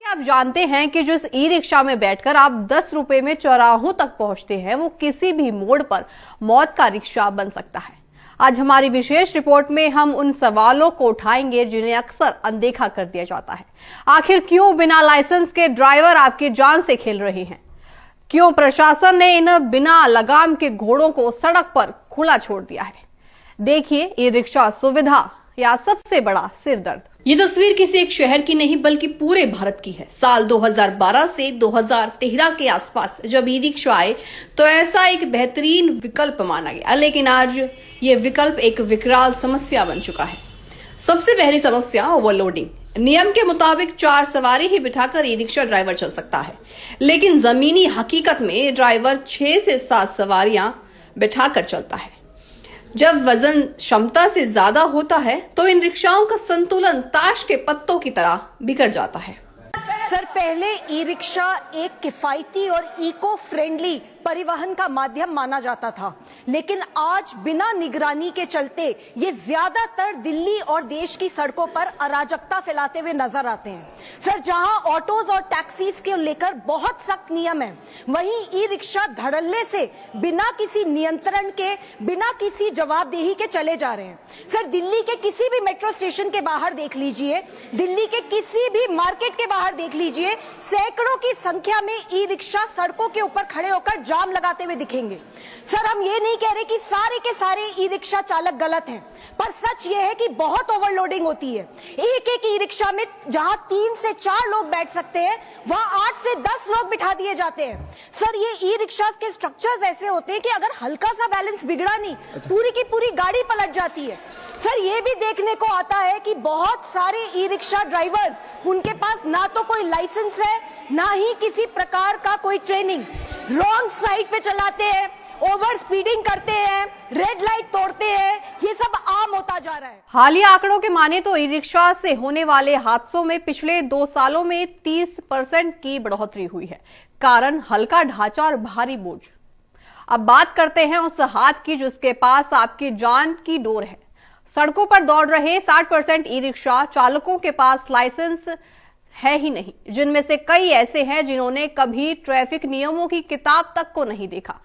आप जानते हैं कि जिस ई रिक्शा में बैठकर आप 10 रुपए में चौराहों तक पहुंचते हैं, वो किसी भी मोड़ पर मौत का रिक्शा बन सकता है। आज हमारी विशेष रिपोर्ट में हम उन सवालों को उठाएंगे जिन्हें अक्सर अनदेखा कर दिया जाता है। आखिर क्यों बिना लाइसेंस के ड्राइवर आपकी जान से खेल रहे हैं? क्यों प्रशासन ने इन बिना लगाम के घोड़ों को सड़क पर खुला छोड़ दिया है? देखिए, ई रिक्शा सुविधा या सबसे बड़ा सिरदर्द। ये तस्वीर किसी एक शहर की नहीं बल्कि पूरे भारत की है। साल 2012 से 2013 के आसपास जब ई रिक्शा आए तो ऐसा एक बेहतरीन विकल्प माना गया, लेकिन आज ये विकल्प एक विकराल समस्या बन चुका है। सबसे पहली समस्या ओवरलोडिंग। नियम के मुताबिक 4 सवारी ही बिठाकर ई रिक्शा ड्राइवर चल सकता है, लेकिन जमीनी हकीकत में ड्राइवर 6 से 7 सवारियां बिठाकर चलता है। जब वजन क्षमता से ज्यादा होता है तो इन रिक्शाओं का संतुलन ताश के पत्तों की तरह बिगड़ जाता है। सर, पहले ई रिक्शा एक किफायती और इको फ्रेंडली परिवहन का माध्यम माना जाता था, लेकिन आज बिना निगरानी के चलते ये ज्यादातर दिल्ली और देश की सड़कों पर अराजकता फैलाते हुए नजर आते हैं। सर, जहां ऑटोज और टैक्सीज के लेकर बहुत सख्त नियम है, वहीं ई रिक्शा धड़ल्ले से बिना किसी नियंत्रण के, बिना किसी जवाबदेही के चले जा रहे हैं। सर, दिल्ली के किसी भी मेट्रो स्टेशन के बाहर देख लीजिए, दिल्ली के किसी भी मार्केट के बाहर देख लीजिए, सैकड़ों की संख्या में ई रिक्शा सड़कों के ऊपर खड़े होकर जाम लगाते हुए दिखेंगे। सर, हम ये नहीं कह रहे कि सारे के सारे ई रिक्शा चालक गलत हैं, पर सच ये है कि बहुत ओवरलोडिंग होती है। एक एक ई रिक्शा में जहां 3 से 4 लोग बैठ सकते हैं, वहां 8 से 10 लोग बिठा दिए जाते हैं। सर, ये ई रिक्शा के स्ट्रक्चर्स ऐसे होते हैं कि अगर हल्का सा बैलेंस बिगड़ा नहीं, पूरी की पूरी गाड़ी पलट जाती है। सर, ये भी देखने को आता है कि बहुत सारे ई रिक्शा ड्राइवर्स, उनके पास ना तो कोई लाइसेंस है, ना ही किसी प्रकार का कोई ट्रेनिंग, रॉन्ग साइड पे चलाते हैं, ओवर स्पीडिंग करते हैं, रेड लाइट तोड़ते हैं, ये सब आम होता जा रहा है। हालिया आंकड़ों के माने तो ई रिक्शा से होने वाले हादसों में पिछले 2 सालों में 30% की बढ़ोतरी हुई है। कारण हल्का ढांचा और भारी बोझ। अब बात करते हैं उस हाथ की जिसके पास आपकी जान की डोर है। सड़कों पर दौड़ रहे 60% ई रिक्शा चालकों के पास लाइसेंस है ही नहीं, जिनमें से कई ऐसे हैं जिन्होंने कभी ट्रैफिक नियमों की किताब तक को नहीं देखा।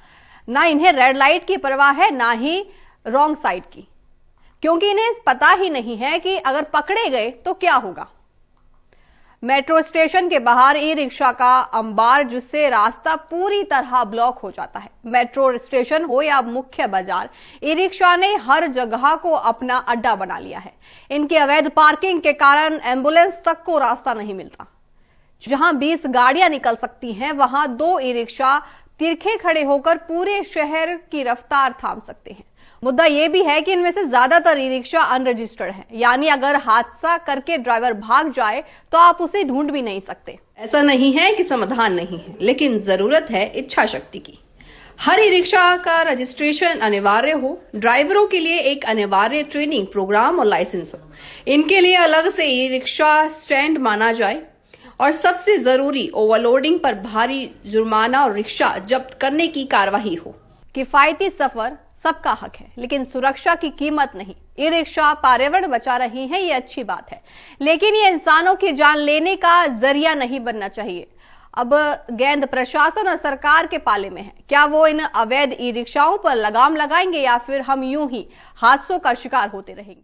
ना इन्हें रेड लाइट की परवाह है, ना ही रॉन्ग साइड की, क्योंकि इन्हें पता ही नहीं है कि अगर पकड़े गए तो क्या होगा। मेट्रो स्टेशन के बाहर ई रिक्शा का अंबार, जिससे रास्ता पूरी तरह ब्लॉक हो जाता है। मेट्रो स्टेशन हो या मुख्य बाजार, ई रिक्शा ने हर जगह को अपना अड्डा बना लिया है। इनकी अवैध पार्किंग के कारण एम्बुलेंस तक को रास्ता नहीं मिलता। जहां 20 गाड़ियां निकल सकती हैं, वहां 2 ई रिक्शा तिरखे खड़े होकर पूरे शहर की रफ्तार थाम सकते हैं। मुद्दा यह भी है कि इनमें से ज्यादातर ई रिक्शा अनरजिस्टर्ड है, यानी अगर हादसा करके ड्राइवर भाग जाए तो आप उसे ढूंढ भी नहीं सकते। ऐसा नहीं है कि समाधान नहीं है, लेकिन जरूरत है इच्छा शक्ति की। हर ई रिक्शा का रजिस्ट्रेशन अनिवार्य हो, ड्राइवरों के लिए एक अनिवार्य ट्रेनिंग प्रोग्राम और लाइसेंस हो, इनके लिए अलग से ई रिक्शा स्टैंड माना जाए, और सबसे जरूरी ओवरलोडिंग पर भारी जुर्माना और रिक्शा जब्त करने की कार्रवाई हो। किफायती सफर सबका हक है, लेकिन सुरक्षा की कीमत नहीं। ई रिक्शा पर्यावरण बचा रही है, ये अच्छी बात है, लेकिन ये इंसानों की जान लेने का जरिया नहीं बनना चाहिए। अब गेंद प्रशासन और सरकार के पाले में है। क्या वो इन अवैध ई रिक्शाओं पर लगाम लगाएंगे या फिर हम यूं ही हादसों का शिकार होते रहेंगे?